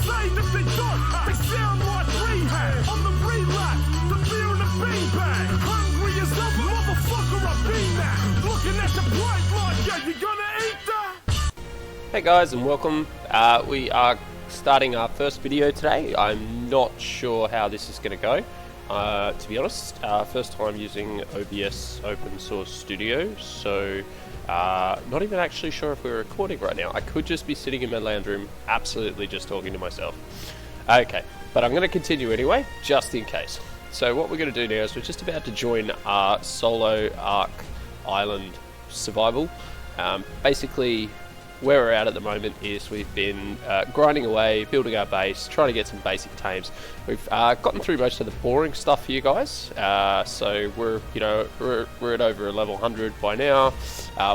say that they don't. They sound like rehab. On the relapse, the fear and the beanbag. Hungry as ever, motherfucker, I've been that. Looking at the plate like, yeah, you gonna eat that? Hey guys, and welcome. We are starting our first video today. I'm not sure how this is going to go, to be honest. First time using OBS Open Source Studio, so not even actually sure if we're recording right now. I could just be sitting in my lounge room, absolutely just talking to myself. Okay, but I'm going to continue anyway, just in case. So what we're going to do now is we're just about to join our Solo Ark Island survival. Basically, where we're at the moment is we've been grinding away, building our base, trying to get some basic tames. We've gotten through most of the boring stuff for you guys, so we're at over a level 100 by now.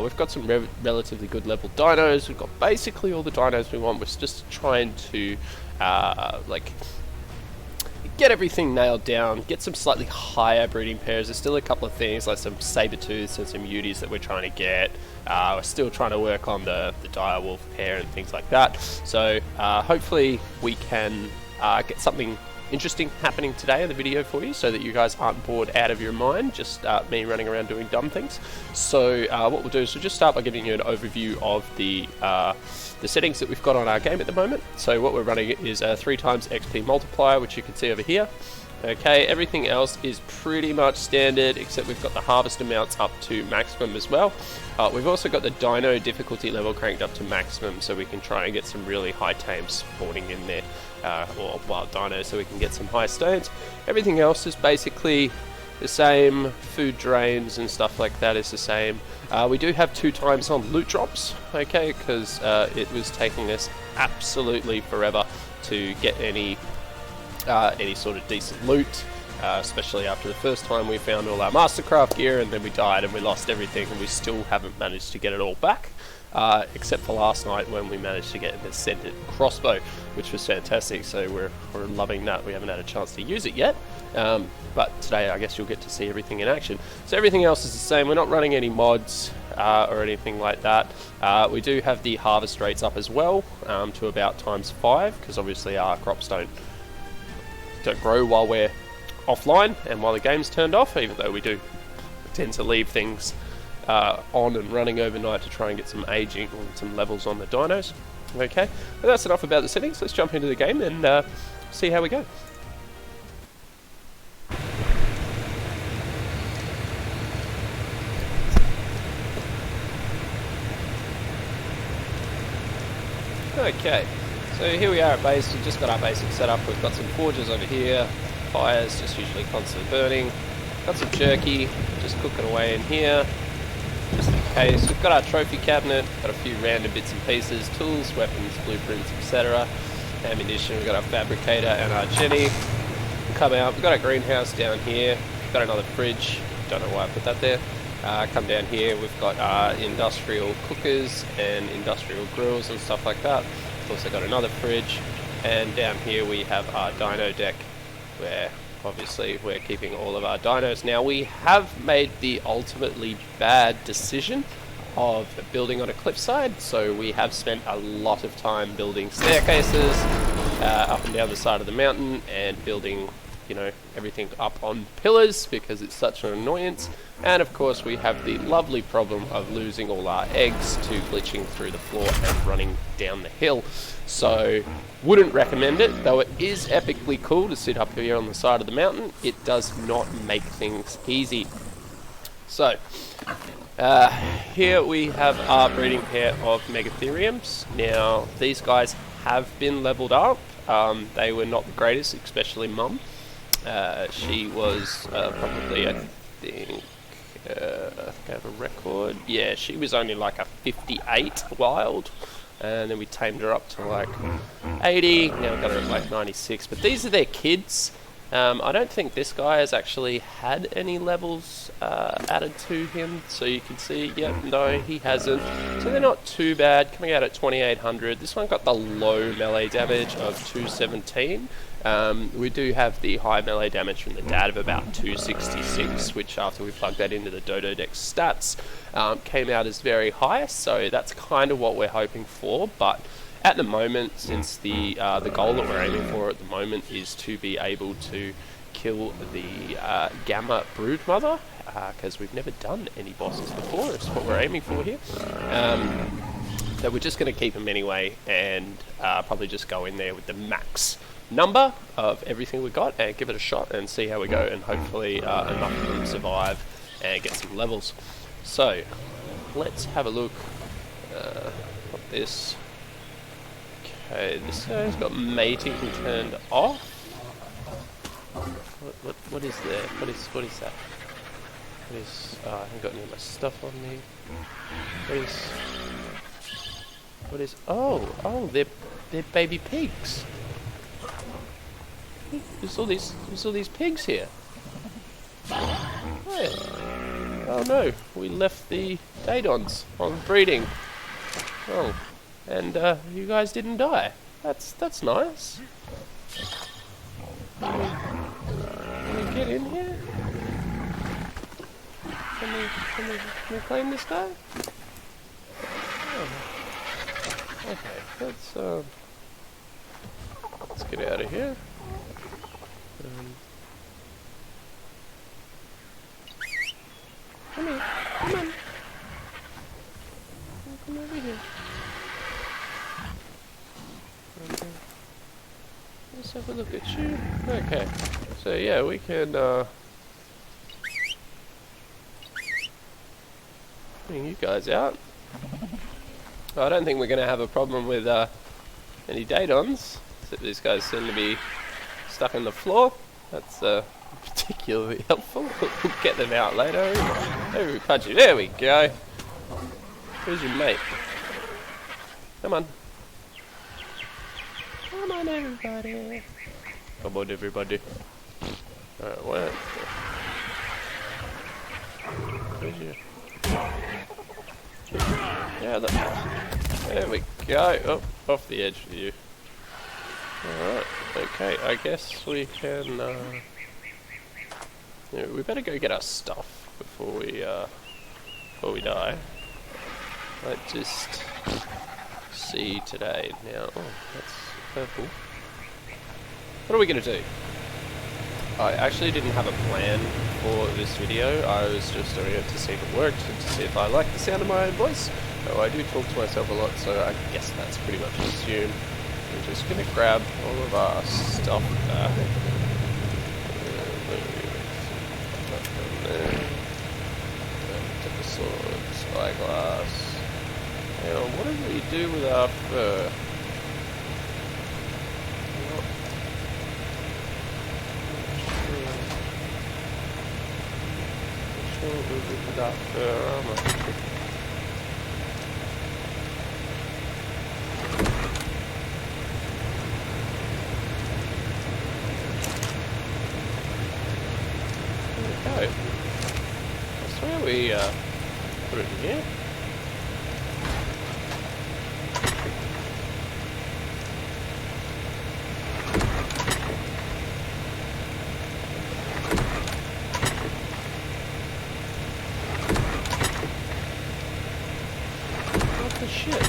We've got some relatively good level dinos. We've got basically all the dinos we want. We're just trying to get everything nailed down, get some slightly higher breeding pairs. There's still a couple of things like some saber-tooths and some Uties that we're trying to get. We're still trying to work on the dire wolf pair and things like that. So hopefully we can get something interesting happening today in the video for you so that you guys aren't bored out of your mind, just me running around doing dumb things. So what we'll do is we'll just start by giving you an overview of the settings that we've got on our game at the moment. So what we're running is a 3 times XP multiplier, which you can see over here. Okay, everything else is pretty much standard, except we've got the harvest amounts up to maximum as well. We've also got the dino difficulty level cranked up to maximum, so we can try and get some really high tames spawning in there, or wild dinos, so we can get some high stones. Everything else is basically the same. Food drains and stuff like that is the same. We do have 2 times on loot drops, okay, because it was taking us absolutely forever to get any sort of decent loot, especially after the first time we found all our Mastercraft gear and then we died and we lost everything, and we still haven't managed to get it all back, except for last night when we managed to get an Ascended crossbow, which was fantastic. So we're loving that. We haven't had a chance to use it yet, but today I guess you'll get to see everything in action. So everything else is the same. We're not running any mods or anything like that. We do have the harvest rates up as well, to about ×5, because obviously our crops don't grow while we're offline and while the game's turned off, even though we do tend to leave things on and running overnight to try and get some aging and some levels on the dinos. Okay, but that's enough about the settings. Let's jump into the game and see how we go. Okay, so here we are at base. We've just got our basic setup. We've got some forges over here, fires just usually constantly burning, got some jerky just cooking away in here just in case. We've got our trophy cabinet, got a few random bits and pieces, tools, weapons, blueprints, etc. Ammunition. We've got our fabricator and our Jenny. We'll come out. We've got our greenhouse down here. We've got another fridge, don't know why I put that there. Come down here, we've got our industrial cookers and industrial grills and stuff like that. We've also got another fridge, and down here we have our dino deck, where obviously we're keeping all of our dinos. Now, we have made the ultimately bad decision of building on a cliffside, so we have spent a lot of time building staircases up and down the side of the mountain and building, you know, everything up on pillars because it's such an annoyance. And of course we have the lovely problem of losing all our eggs to glitching through the floor and running down the hill. So wouldn't recommend it, though it is epically cool to sit up here on the side of the mountain. It does not make things easy. So here we have our breeding pair of Megatheriums. Now these guys have been leveled up. They were not the greatest, especially Mum. She was probably, I think I have a record. Yeah, she was only like a 58 wild, and then we tamed her up to like 80. Now we've got her at like 96. But these are their kids. I don't think this guy has actually had any levels added to him, so you can see, yep, no, he hasn't. So they're not too bad, coming out at 2800. This one got the low melee damage of 217. We do have the high melee damage from the dad of about 266, which after we plug that into the Dodo Deck stats, came out as very high, so that's kind of what we're hoping for. But at the moment, since the goal that we're aiming for at the moment is to be able to kill the Gamma Broodmother, because we've never done any bosses before. It's what we're aiming for here. So we're just going to keep them anyway, and probably just go in there with the max number of everything we got and give it a shot and see how we go, and hopefully enough of them survive and get some levels. So let's have a look at this. Okay, this guy's got mating turned off. What is there? What is that? What is? I haven't got any of my stuff on me. What is? Oh, they're baby pigs. There's all these pigs here. Oh no, we left the Daedons on breeding. Oh, and you guys didn't die. That's nice. Can we get in here? Can we claim this guy? Oh. Okay, let's get out of here. Come here, come on. Come over here. Let's have a look at you. Okay, so yeah, we can bring you guys out. I don't think we're going to have a problem with any Daedons, except these guys seem to be stuck in the floor. That's particularly helpful. We'll get them out later. Maybe we punch you. There we go. Who's your mate? Come on. Come on, everybody. Come on, everybody. Alright, where? Where's you? Yeah, there we go. Oh, off the edge with you. Alright, okay, I guess we can, yeah, we better go get our stuff before we die. Let's just see today. Now, oh, that's purple. What are we going to do? I actually didn't have a plan for this video. I was just doing it to see if it worked and to see if I liked the sound of my own voice. So I do talk to myself a lot, so I guess that's pretty much assumed. We're just going to grab all of our stuff back. Take the sword, spyglass. Now, what did we do with our fur? What we did with our fur armor? I swear we put it in here. What the shit?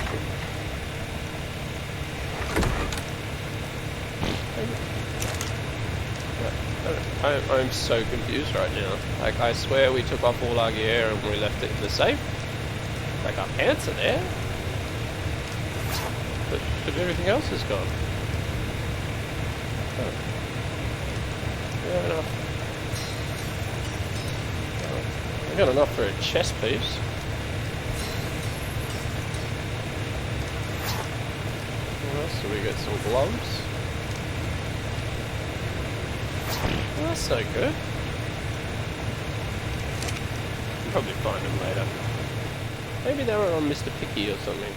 I'm so confused right now. Like, I swear we took off all our gear and we left it in the safe. Like, our pants are there. But everything else is gone. Oh. Yeah, enough. I got enough for a chest piece. What else do we get? Some gloves. Well, that's so good. We'll probably find them later. Maybe they were on Mr. Picky or something.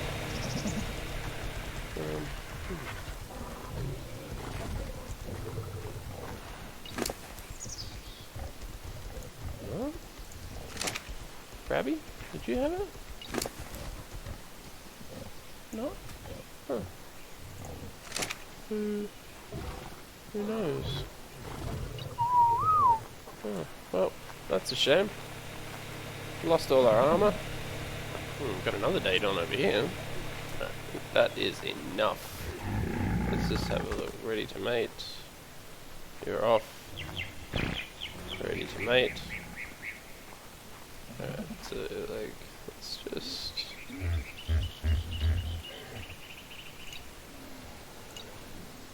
Oh. Krabby, did you have it? No? Huh. Who knows? Oh, well, that's a shame. Lost all our armor. Got another Daedon over here. that is enough. Let's just have a look. Ready to mate. You're off. Ready to mate. Alright, so like, let's just...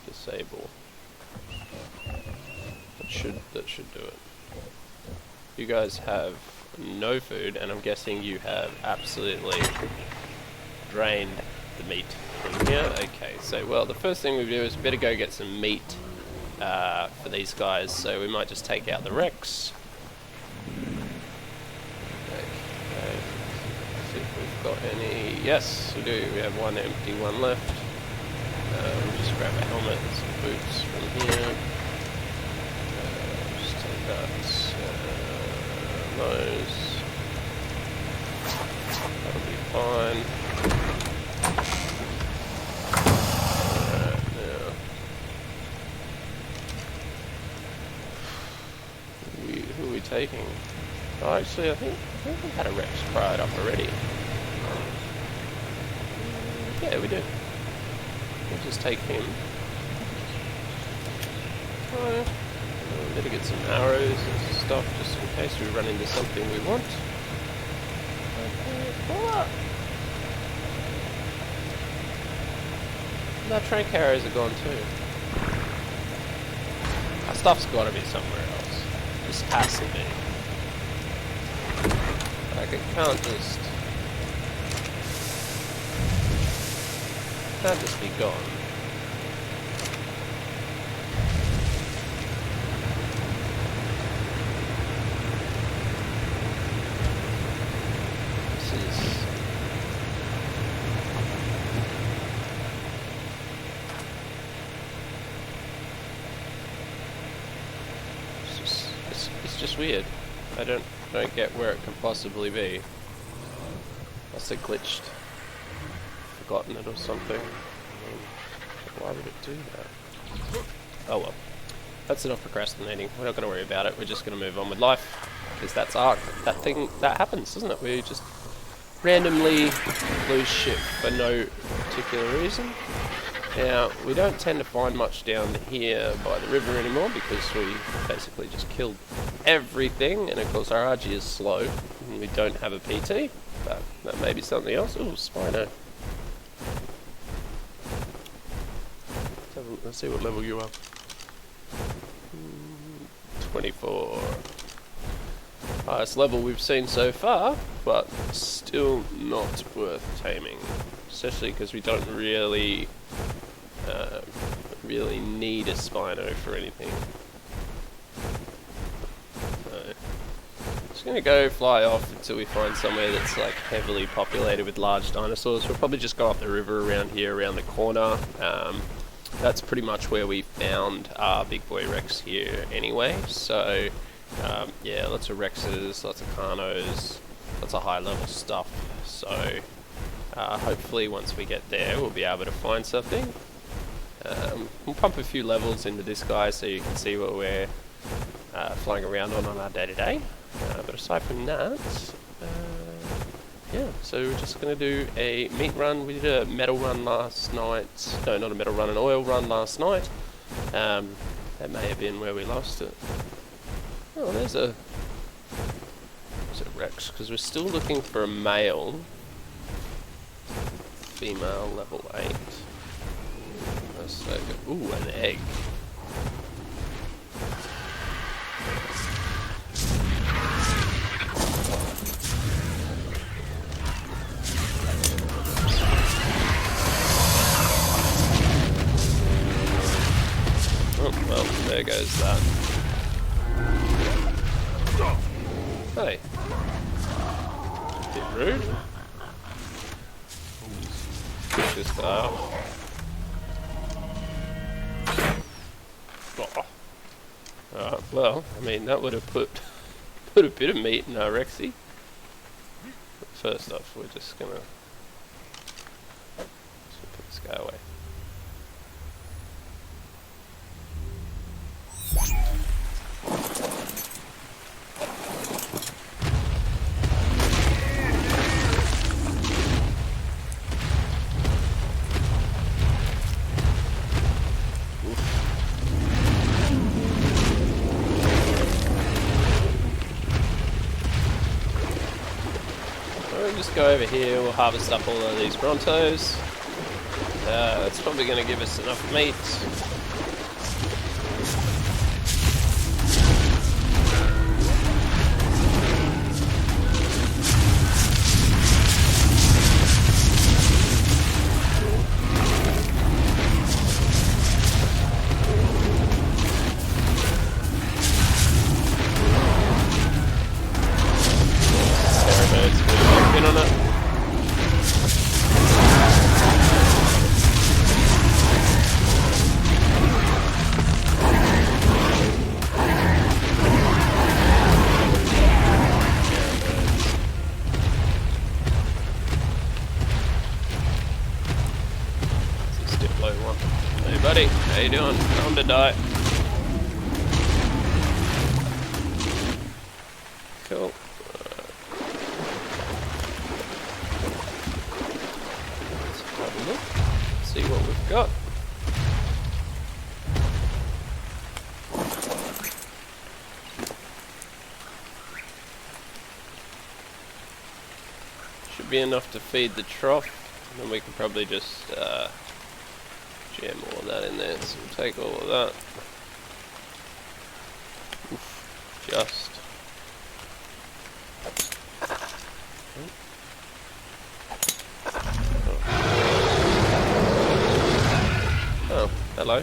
disable. That should do it. You guys have no food, and I'm guessing you have absolutely drained the meat in here. Okay, so well, the first thing we do is we better go get some meat for these guys. So we might just take out the Rex. Okay, see if we've got any. Yes, we do. We have one empty one left. We'll just grab a helmet and some boots from here. Just take that. Those. That'll be fine. Alright, now. Who are we taking? Oh, actually, I think we had a Rex pried up already. Yeah, we do. We'll just take him. Oh, better get some arrows and stuff just in case we run into something we want. Okay, what? No, trank arrows are gone too. Our stuff's got to be somewhere else. Just has to be. Like, it can't just be gone. It's just weird. I don't get where it can possibly be. Must have glitched. Forgotten it or something. I mean, why would it do that? Oh well. That's enough procrastinating. We're not going to worry about it. We're just going to move on with life. Because that's Ark. That thing, that happens, doesn't it? We just randomly lose ship for no particular reason. Now, we don't tend to find much down here by the river anymore because we basically just killed everything, and of course our RG is slow and we don't have a PT, but that may be something else. Oh, Spino. Let's see what level you are. 24. Highest level we've seen so far, but still not worth taming, especially because we don't really need a Spino for anything. So, just gonna go fly off until we find somewhere that's like heavily populated with large dinosaurs. We'll probably just go up the river around here, around the corner. That's pretty much where we found our big boy Rex here anyway. So yeah, lots of Rexes, lots of Carnos, lots of high level stuff. So hopefully once we get there we'll be able to find something. We'll pump a few levels into this guy so you can see what we're flying around on our day to day. But aside from that, yeah, so we're just going to do a meat run. We did a metal run last night. No, not a metal run, an oil run last night. That may have been where we lost it. Oh, there's a Rex, because we're still looking for a male. Female level 8. Let's take it. Ooh, an egg. Oh, well, there goes that. Hey. Bit rude. Just oh, well, I mean that would have put a bit of meat in our Rexy. But first off, we're just gonna put this guy away. we'll just go over here, we'll harvest up all of these Brontos. That's probably going to give us enough meat. Hey buddy, how you doing? Time to die. Cool. Let's have a look, see what we've got. Should be enough to feed the trough, and then we can probably just jam all of that in there, so we'll take all of that. Oof, just. Oh, hello.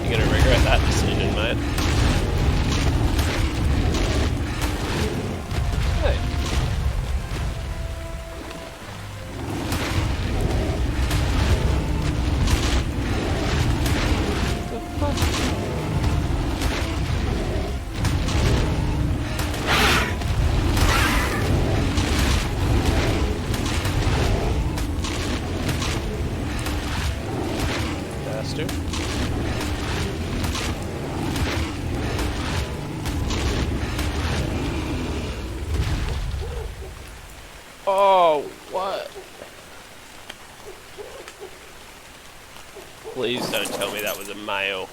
You're gonna regret that decision, mate. Oh, what? Please don't tell me that was a male.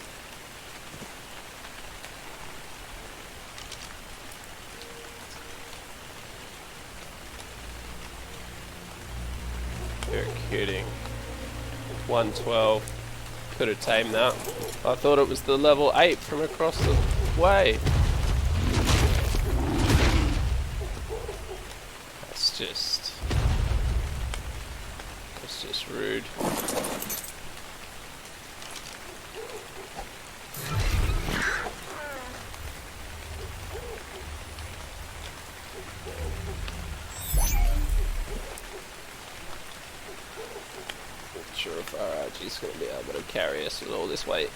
You're kidding. 112. Could have tamed that. I thought it was the level 8 from across the way. It's just rude. Not sure if our RG's going to be able to carry us with all this weight.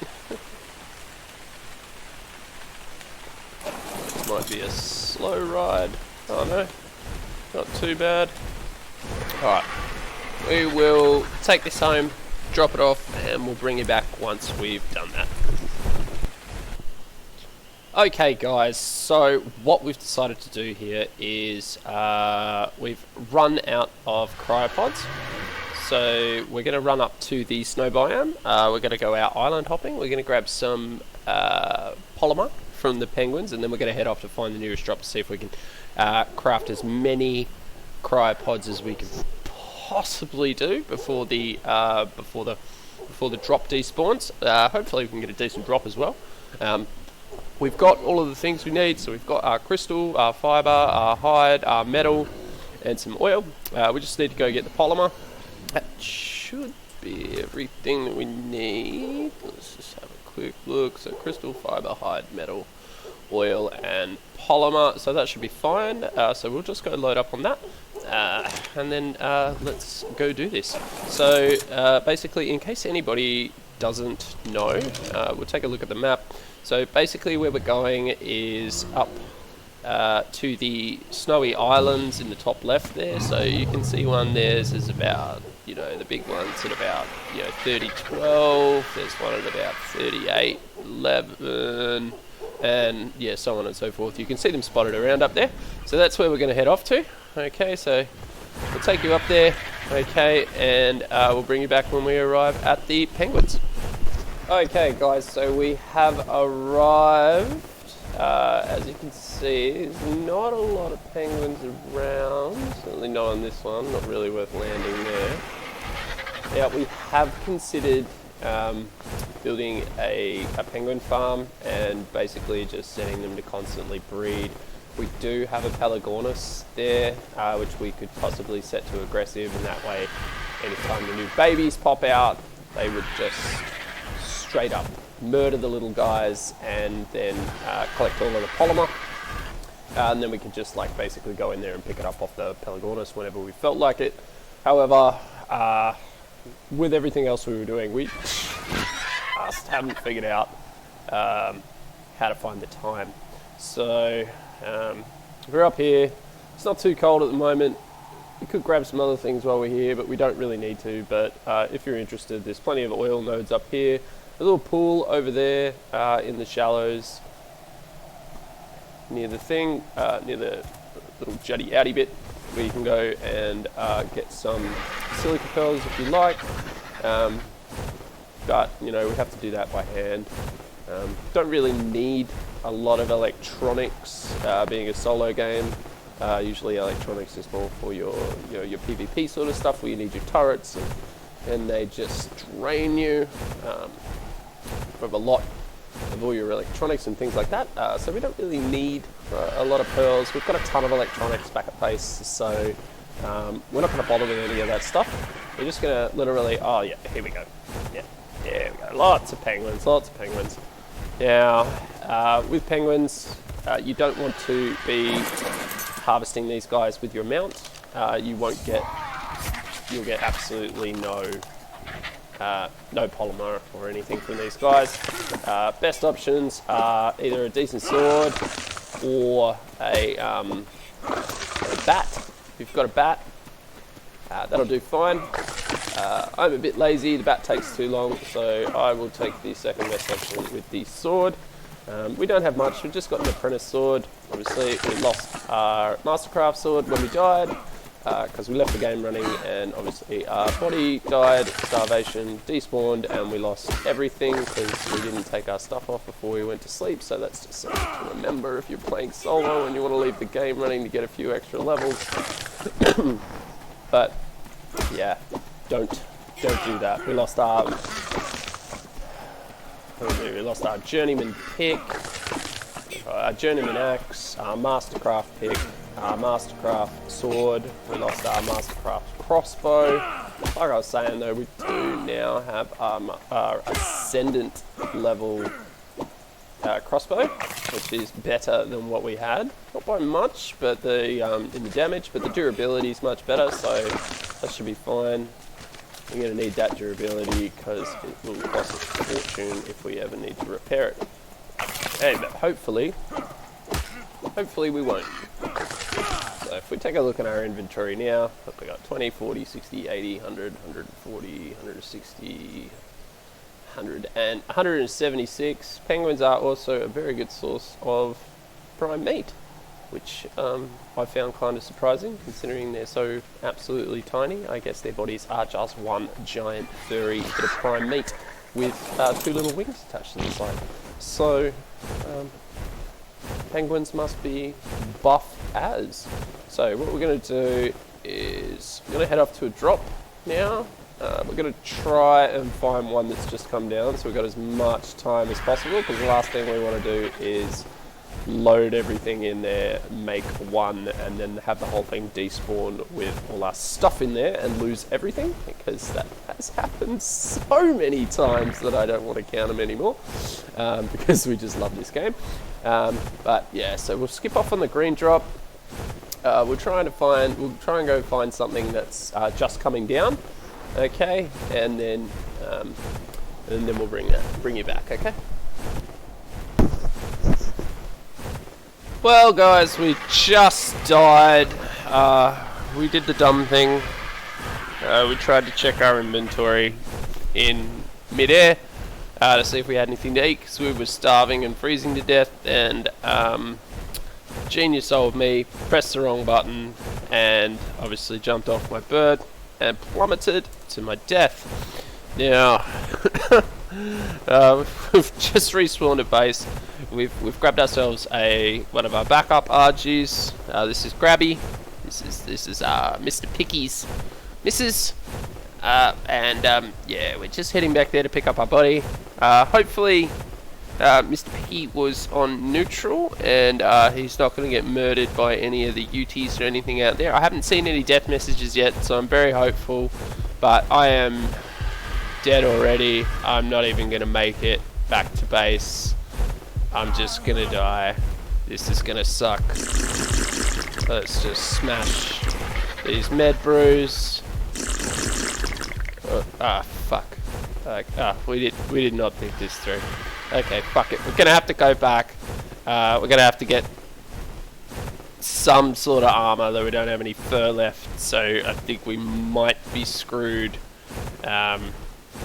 Might be a slow ride. Oh no. Not too bad. Alright, we will take this home, drop it off, and we'll bring you back once we've done that. Okay guys, so what we've decided to do here is we've run out of cryopods. So we're going to run up to the snow biome, we're going to go out island hopping, we're going to grab some polymer from the penguins, and then we're going to head off to find the nearest drop to see if we can craft as many cryopods as we can possibly do before the drop despawns. Hopefully we can get a decent drop as well. We've got all of the things we need, so we've got our crystal, our fibre, our hide, our metal, and some oil. We just need to go get the polymer. That should be everything that we need. Let's just have a quick look. So crystal, fibre, hide, metal, oil, and polymer. So that should be fine. So we'll just go load up on that. And then let's go do this. So basically, in case anybody doesn't know, we'll take a look at the map. So basically where we're going is up to the snowy islands in the top left there. So you can see one there's about, you know, the big one's at about, you know, 3012. There's one at about 3811. And yeah, so on and so forth. You can see them spotted around up there. So that's where we're going to head off to. Okay, so we'll take you up there. Okay, and we'll bring you back when we arrive at the penguins. Okay guys, so we have arrived. As you can see, there's not a lot of penguins around, certainly not on this one, not really worth landing there. Yeah, we have considered building a penguin farm and basically just setting them to constantly breed. We do have a Pelagornis there, which we could possibly set to aggressive, and that way anytime the new babies pop out, they would just straight up murder the little guys and then collect all of the polymer. And then we could just like basically go in there and pick it up off the Pelagornis whenever we felt like it. However, with everything else we were doing, we just haven't figured out how to find the time. So we're up here. It's not too cold at the moment. We could grab some other things while we're here, but we don't really need to. But if you're interested, there's plenty of oil nodes up here. A little pool over there in the shallows near the thing, near the little jutty outy bit, where you can go and get some silica pearls if you like. But you know, we have to do that by hand. Don't really need a lot of electronics, being a solo game. Usually electronics is more for your PvP sort of stuff, where you need your turrets and they just drain you of a lot of all your electronics and things like that. So we don't really need a lot of pearls. We've got a ton of electronics back at base, so we're not going to bother with any of that stuff. We're just going to literally, oh yeah, here we go. Yeah, there we go. Lots of penguins, lots of penguins. Now, with penguins, you don't want to be harvesting these guys with your mount. You'll get absolutely no polymer or anything from these guys. Best options are either a decent sword or a bat. If you've got a bat, that'll do fine. I'm a bit lazy, the bat takes too long, so I will take the second best option with the sword. We don't have much, we've just got an apprentice sword. Obviously we lost our mastercraft sword when we died, because we left the game running, and obviously our body died, starvation, despawned, and we lost everything because we didn't take our stuff off before we went to sleep. So that's just something to remember if you're playing solo and you want to leave the game running to get a few extra levels. But yeah, don't do that. We lost our journeyman pick, our journeyman axe, our mastercraft pick, our mastercraft sword. We lost our mastercraft crossbow. Like I was saying though, we do now have our ascendant level crossbow, which is better than what we had. Not by much, but in the damage, but the durability is much better, so that should be fine. We're going to need that durability because it will cost us a fortune if we ever need to repair it. Hey, but hopefully we won't. So if we take a look at our inventory now, look, we got 20, 40, 60, 80, 100, 140, 160, 100 and 176. Penguins are also a very good source of prime meat, which I found kind of surprising considering they're so absolutely tiny. I guess their bodies are just one giant furry bit of prime meat with two little wings attached to the side. So penguins must be buff as. So what we're going to do is we're going to head off to a drop now. We're going to try and find one that's just come down, so we've got as much time as possible, because the last thing we want to do is load everything in there, make one, and then have the whole thing despawn with all our stuff in there and lose everything, because that has happened so many times that I don't want to count them anymore, because we just love this game. But yeah, so we'll skip off on the green drop. We'll try and go find something that's just coming down, okay, and then we'll bring you back, okay. Well guys, we just died. We did the dumb thing. We tried to check our inventory in midair to see if we had anything to eat, because we were starving and freezing to death, and genius old me pressed the wrong button and obviously jumped off my bird and plummeted to my death. Now We've just respawned at base. We've grabbed ourselves one of our backup RGs. This is Grabby. This is Mr. Picky's Mrs. Yeah, we're just heading back there to pick up our body. Hopefully, Mr. Picky was on neutral and he's not going to get murdered by any of the UTs or anything out there. I haven't seen any death messages yet, so I'm very hopeful. But I am dead already. I'm not even going to make it back to base. I'm just going to die. This is going to suck. Let's just smash these med brews. Fuck. We did not think this through. Okay, fuck it. We're going to have to go back. We're going to have to get some sort of armor, though we don't have any fur left, so I think we might be screwed.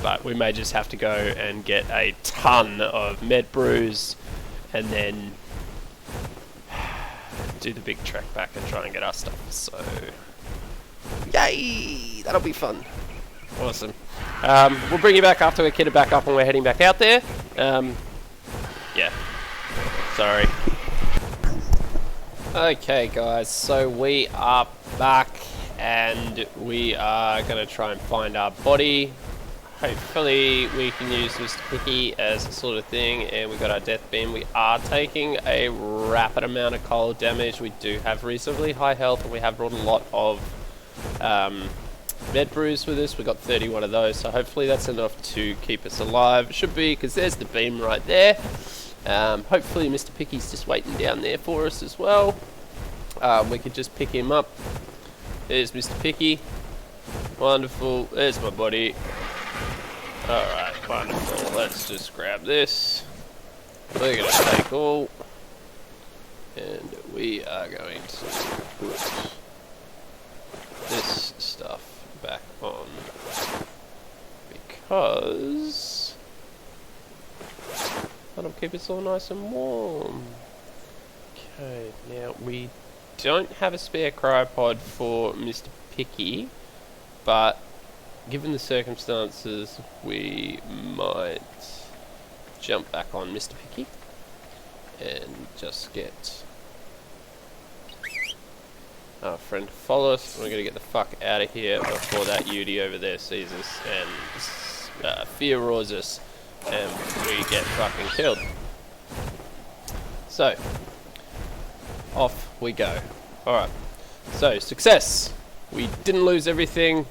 But we may just have to go and get a ton of med brews and then do the big trek back and try and get our stuff. So, yay! That'll be fun. Awesome. We'll bring you back after we're kitted back up and we're heading back out there. Yeah. Sorry. Okay guys, so we are back and we are going to try and find our body. Hopefully we can use Mr. Picky as a sort of thing, and we got our death beam. We are taking a rapid amount of cold damage. We do have reasonably high health and we have brought a lot of med brews with us. We got 31 of those, so hopefully that's enough to keep us alive. It should be, because there's the beam right there. Hopefully Mr. Picky's just waiting down there for us as well. We could just pick him up. There's Mr. Picky. Wonderful. There's my body. Alright, wonderful. Let's just grab this. We're going to take all. And we are going to put this stuff back on. Because that'll keep us all nice and warm. Okay, now we don't have a spare cryopod for Mr. Picky, but given the circumstances, we might jump back on Mr. Picky and just get our friend to follow us. We're gonna get the fuck out of here before that UD over there sees us and fear roars us and we get fucking killed. So, off we go. Alright, so success! We didn't lose everything.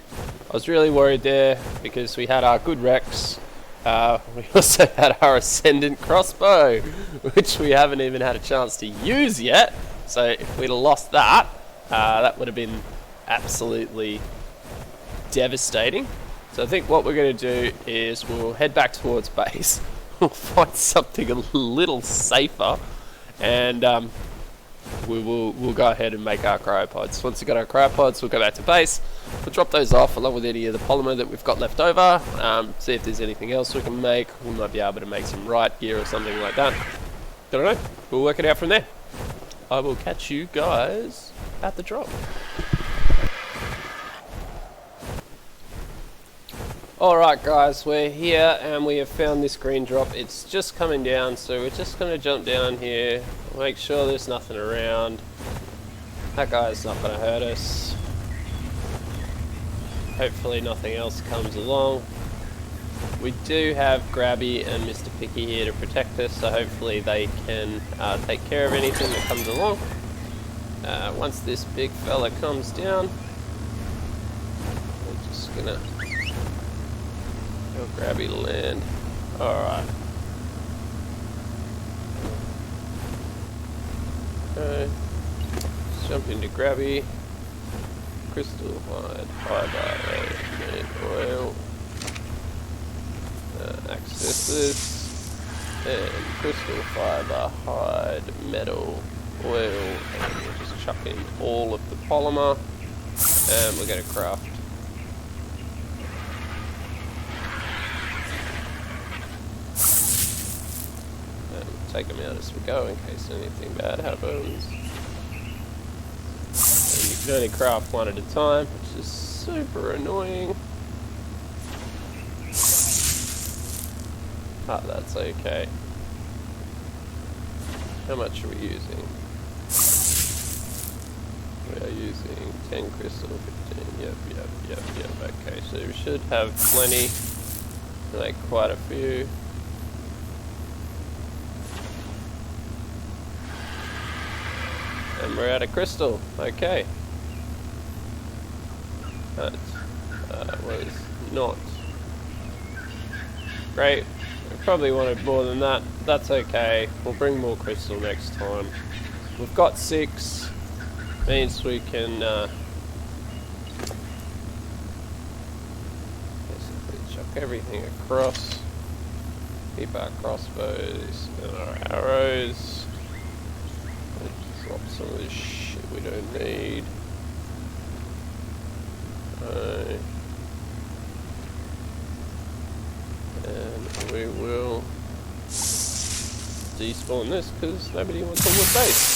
I was really worried there because we had our good Rex. We also had our Ascendant crossbow, which we haven't even had a chance to use yet. So if we'd have lost that, that would have been absolutely devastating. So I think what we're going to do is we'll head back towards base. We'll find something a little safer, and we'll go ahead and make our cryopods. Once we've got our cryopods, we'll go back to base. We'll drop those off along with any of the polymer that we've got left over. See if there's anything else we can make. We might be able to make some riot gear or something like that. I don't know. We'll work it out from there. I will catch you guys at the drop. Alright guys, we're here and we have found this green drop. It's just coming down, so we're just going to jump down here, make sure there's nothing around. That guy's not going to hurt us. Hopefully nothing else comes along. We do have Grabby and Mr. Picky here to protect us, so hopefully they can take care of anything that comes along. Once this big fella comes down, we're just going to Grabby to land. Alright. Okay. Let's jump into Grabby. Crystal hide, fiber, oil. Access this. And crystal fiber, hide, metal, oil. And we'll just chuck in all of the polymer. And we're going to craft. Take them out as we go in case anything bad happens. And you can only craft one at a time, which is super annoying. Ah, that's okay. How much are we using? We are using 10 crystal, 15, yep. Okay, so we should have plenty, like quite a few. And we're out of crystal, okay. That was not great. We probably wanted more than that. That's okay. We'll bring more crystal next time. We've got 6. Means we can basically chuck everything across. Keep our crossbows and our arrows. And drop some of this shit we don't need. And we will despawn this because nobody wants a wood base.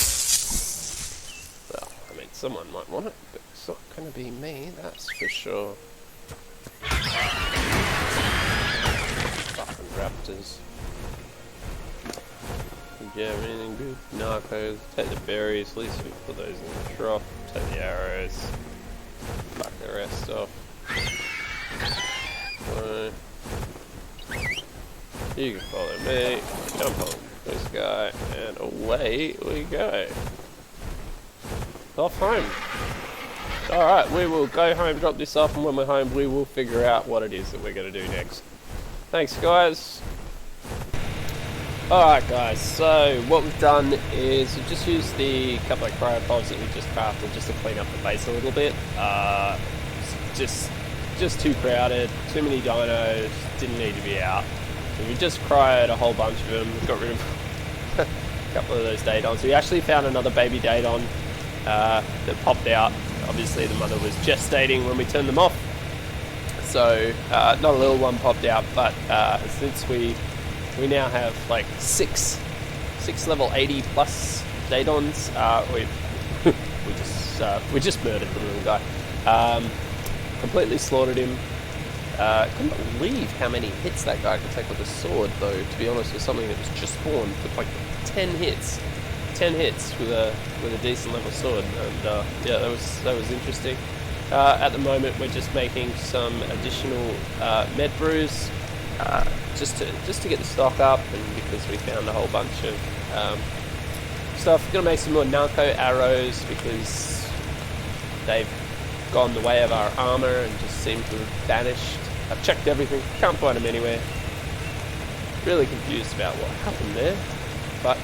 Well, I mean, someone might want it, but it's not going to be me, that's for sure. Fucking raptors. Yeah, anything good? Narcos. Take the berries, at least we put those in the trough. Take the arrows. Fuck the rest off. So, you can follow me, jump on this guy, and away we go. Off home. Alright, we will go home, drop this off, and when we're home we will figure out what it is that we're going to do next. Thanks guys. Alright guys, so what we've done is we've just used the couple of cryopods that we just crafted just to clean up the base a little bit. Just too crowded, too many dinos, didn't need to be out. So we just cryoed a whole bunch of them, got rid of a couple of those Datons. We actually found another baby Daton that popped out. Obviously the mother was gestating when we turned them off. So not a little one popped out, but since we now have like six level 80 plus Datons, we just murdered the little guy. Completely slaughtered him. Couldn't believe how many hits that guy could take with a sword, though, to be honest, with something that was just spawned with like 10 hits. 10 hits with a decent level sword, and yeah, that was interesting. At the moment we're just making some additional med brews just to get the stock up, and because we found a whole bunch of stuff. Gonna make some more narco arrows because they've gone the way of our armor and just seem to have vanished. I've checked everything, can't find them anywhere. Really confused about what happened there, but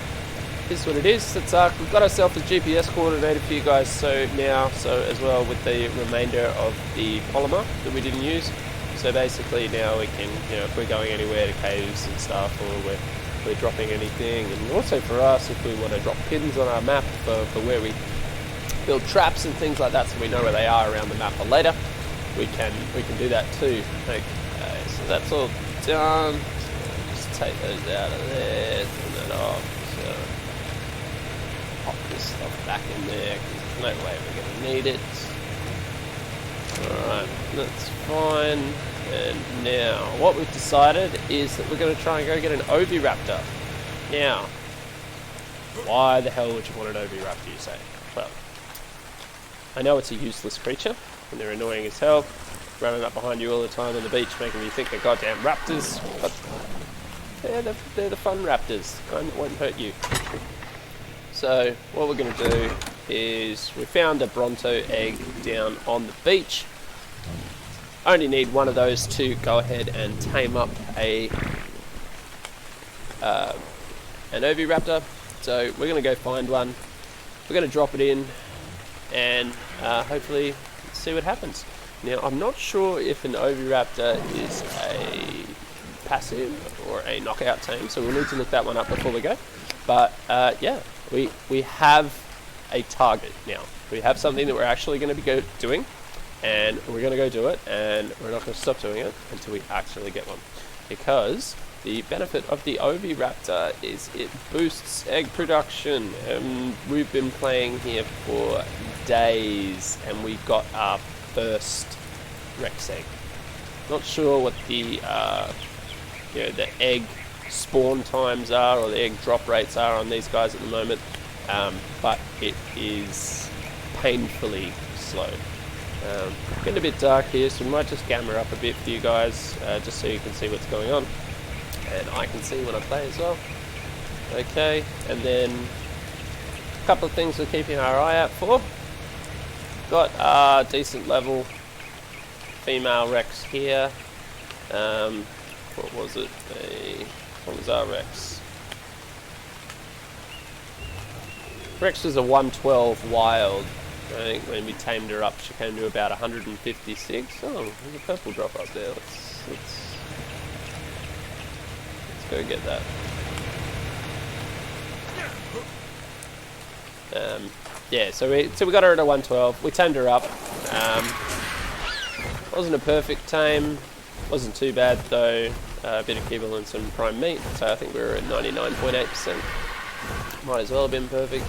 is what it is. It's we've got ourselves a GPS coordinator for you guys now, as well with the remainder of the polymer that we didn't use. So basically now we can, if we're going anywhere to caves and stuff, or we're dropping anything, and also for us, if we want to drop pins on our map for where we build traps and things like that, so we know where they are around the map for later, we can do that too. Okay, so that's all done. So just take those out of there, turn that off. So pop this stuff back in there because there's no way we're going to need it. Alright, that's fine. And now what we've decided is that we're going to try and go get an Oviraptor. Now, why the hell would you want an Oviraptor, you say? Well, I know it's a useless creature and they're annoying as hell, running up behind you all the time on the beach making you think they're goddamn raptors, but they're the fun raptors, kind that won't hurt you. So what we're going to do is we found a Bronto egg down on the beach. Only need one of those to go ahead and tame up an Oviraptor. So we're going to go find one. We're going to drop it in and hopefully see what happens. Now I'm not sure if an Oviraptor is a passive or a knockout tame, so we'll need to look that one up before we go. But yeah, we have a target now. We have something that we're actually going to be doing, and we're going to go do it, and we're not going to stop doing it until we actually get one. Because the benefit of the Oviraptor is it boosts egg production, and we've been playing here for days, and we got our first Rex egg. Not sure what the the egg spawn times are or the egg drop rates are on these guys at the moment, but it is painfully slow. Getting a bit dark here, so we might just gamma up a bit for you guys, just so you can see what's going on, and I can see when I play as well. Okay, and then a couple of things we're keeping our eye out for. Got a decent level female Rex here. What was it? What was our Rex? Rex was a 112 wild. I think when we tamed her up, she came to about 156. Oh, there's a purple drop up there. Let's go get that. Yeah, so we got her at a 112. We tamed her up. Wasn't a perfect tame. Wasn't too bad though. A bit of kibble and some prime meat. So I think we were at 99.8%. Might as well have been perfect.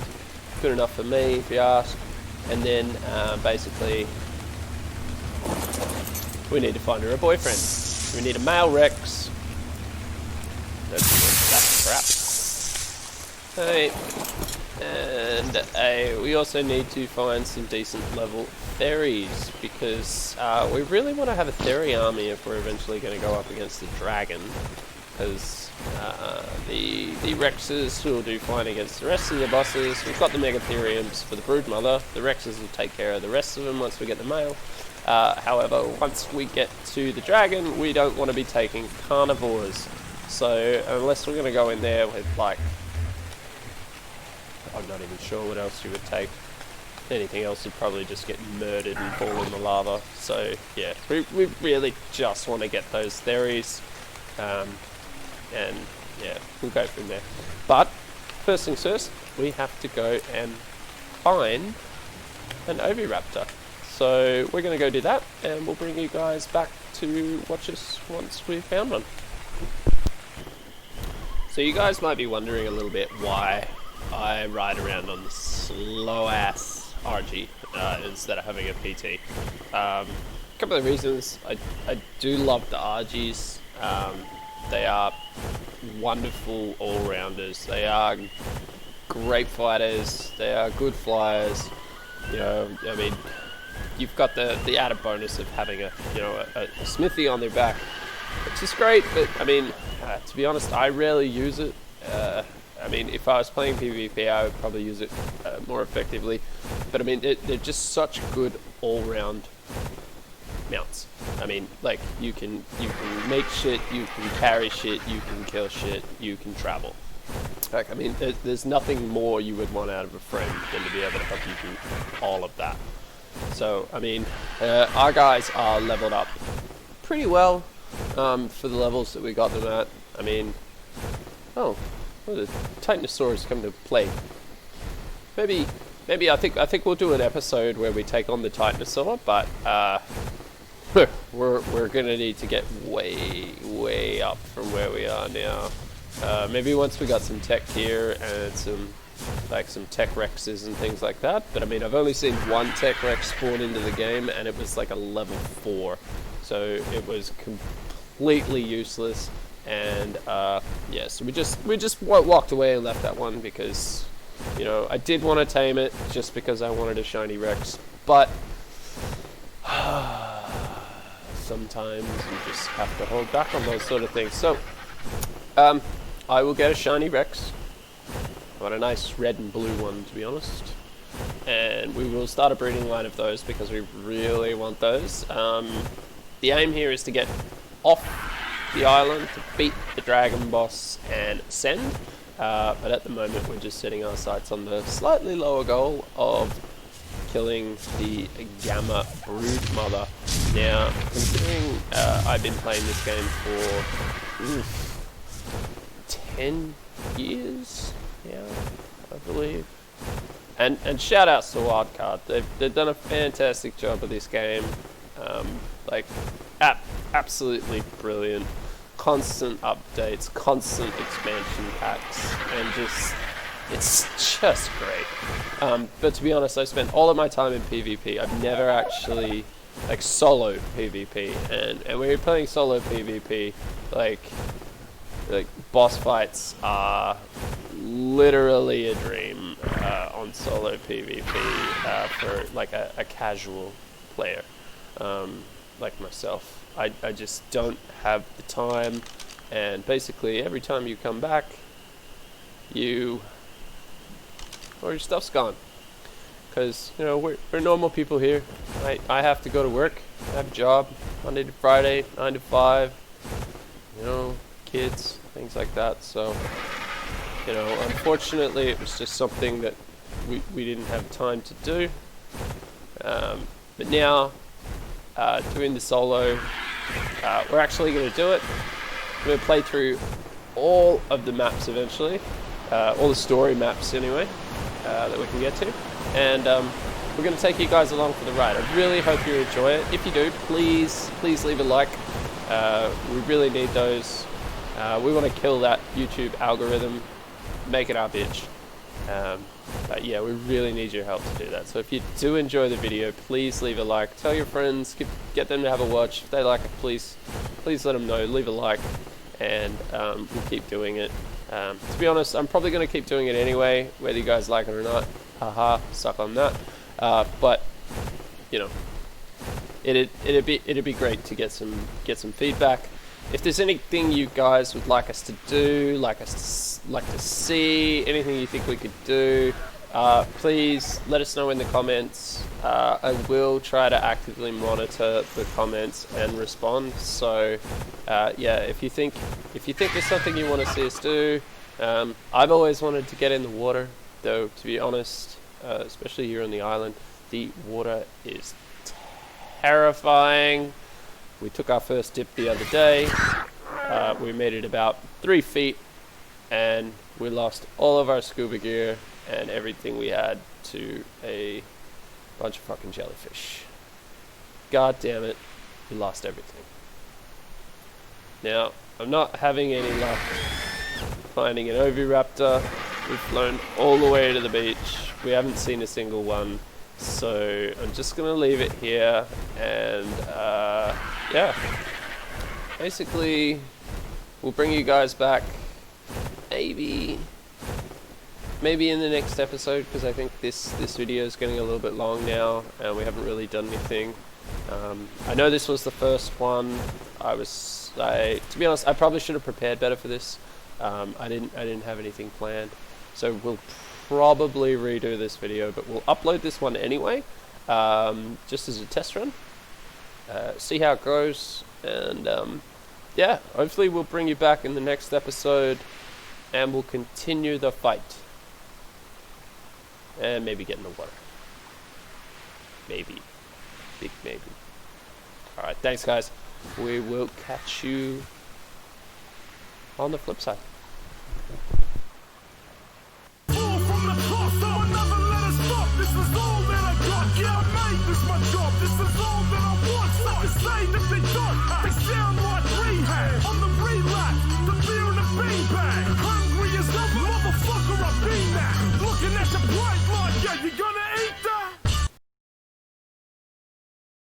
Good enough for me, if you ask. And then basically we need to find her a boyfriend. We need a male Rex. Don't that crap. Hey. And we also need to find some decent level Theries, because we really want to have a Thery army if we're eventually going to go up against the dragon, because the Rexes will do fine against the rest of the bosses. We've got the Megatheriums for the Broodmother. The Rexes will take care of the rest of them once we get the male. However, once we get to the dragon, we don't want to be taking carnivores. So unless we're going to go in there with, like, I'm not even sure what else you would take. Anything else would probably just get murdered and fall in the lava. So yeah, we really just want to get those Theries. And yeah, we'll go from there. But first things first, we have to go and find an Oviraptor. So we're going to go do that, and we'll bring you guys back to watch us once we've found one. So you guys might be wondering a little bit why I ride around on this slow ass RG instead of having a PT. A couple of reasons. I do love the RGs. They are wonderful all-rounders. They are great fighters. They are good flyers. You know, I mean, you've got the added bonus of having a smithy on their back, which is great. But I mean, to be honest, I rarely use it. I mean, if I was playing PvP, I would probably use it more effectively. But I mean, they're just such good all-round mounts. I mean, like, you can make shit, you can carry shit, you can kill shit, you can travel. Like, I mean, there's nothing more you would want out of a friend than to be able to help you do all of that. So, I mean, our guys are leveled up pretty well for the levels that we got them at. I mean, oh, well, the Titanosaurus come to play. Maybe I think we'll do an episode where we take on the Titanosaur, but we're gonna need to get way up from where we are now. Maybe once we got some tech here and some tech Rexes and things like that. But I mean, I've only seen one tech Rex spawn into the game, and it was like a level 4, so it was completely useless. And yeah, so we just walked away and left that one because, you know, I did want to tame it just because I wanted a shiny Rex, but sometimes you just have to hold back on those sort of things. So I will get a shiny Rex. I want a nice red and blue one, to be honest, and we will start a breeding line of those because we really want those. The aim here is to get off the island to beat the dragon boss and ascend, but at the moment we're just setting our sights on the slightly lower goal of killing the Gamma Broodmother. Now, considering I've been playing this game for 10 years now, I believe, and shout outs to Wildcard. They've done a fantastic job with this game. Like, absolutely brilliant. Constant updates, constant expansion packs, and it's just great. But to be honest, I spent all of my time in PvP. I've never actually, like, solo PvP, and when you're playing solo PvP, like, like boss fights are literally a dream on solo PvP for like a casual player like myself. I just don't have the time, and basically every time you come back, your stuff's gone. Because, you know, we're normal people here. I have to go to work. I have a job, Monday to Friday, 9 to 5. You know, kids, things like that. So, you know, unfortunately, it was just something that we didn't have time to do. But now, doing the solo, we're actually going to do it. We're going to play through all of the maps eventually. All the story maps, anyway, that we can get to. And we're going to take you guys along for the ride. I really hope you enjoy it. If you do, please leave a like. We really need those. We want to kill that YouTube algorithm, make it our bitch. But yeah, we really need your help to do that. So if you do enjoy the video, please leave a like. Tell your friends, get them to have a watch. If they like it, please let them know. Leave a like, and we'll keep doing it. To be honest, I'm probably going to keep doing it anyway, whether you guys like it or not. Haha, suck on that. But you know, it'd be great to get some feedback. If there's anything you guys would like us to do, like to see, anything you think we could do, please let us know in the comments. I will try to actively monitor the comments and respond. So yeah, if you think there's something you want to see us do, I've always wanted to get in the water, though, to be honest, especially here on the island, the water is terrifying. We took our first dip the other day. We made it about 3 feet, and we lost all of our scuba gear and everything we had to a bunch of fucking jellyfish. God damn it, we lost everything. Now, I'm not having any luck finding an oviraptor. We've flown all the way to the beach. We haven't seen a single one. So I'm just going to leave it here, and yeah, basically we'll bring you guys back maybe in the next episode, because I think this video is getting a little bit long now and we haven't really done anything. I know this was the first one. To be honest, I probably should have prepared better for this. I didn't have anything planned, so we'll probably redo this video, but we'll upload this one anyway, just as a test run, see how it goes, and yeah, hopefully we'll bring you back in the next episode and we'll continue the fight and maybe get in the water. Maybe. Big maybe. Alright, thanks guys. We will catch you on the flip side. This is all that I want, so I say that they don't. They sound like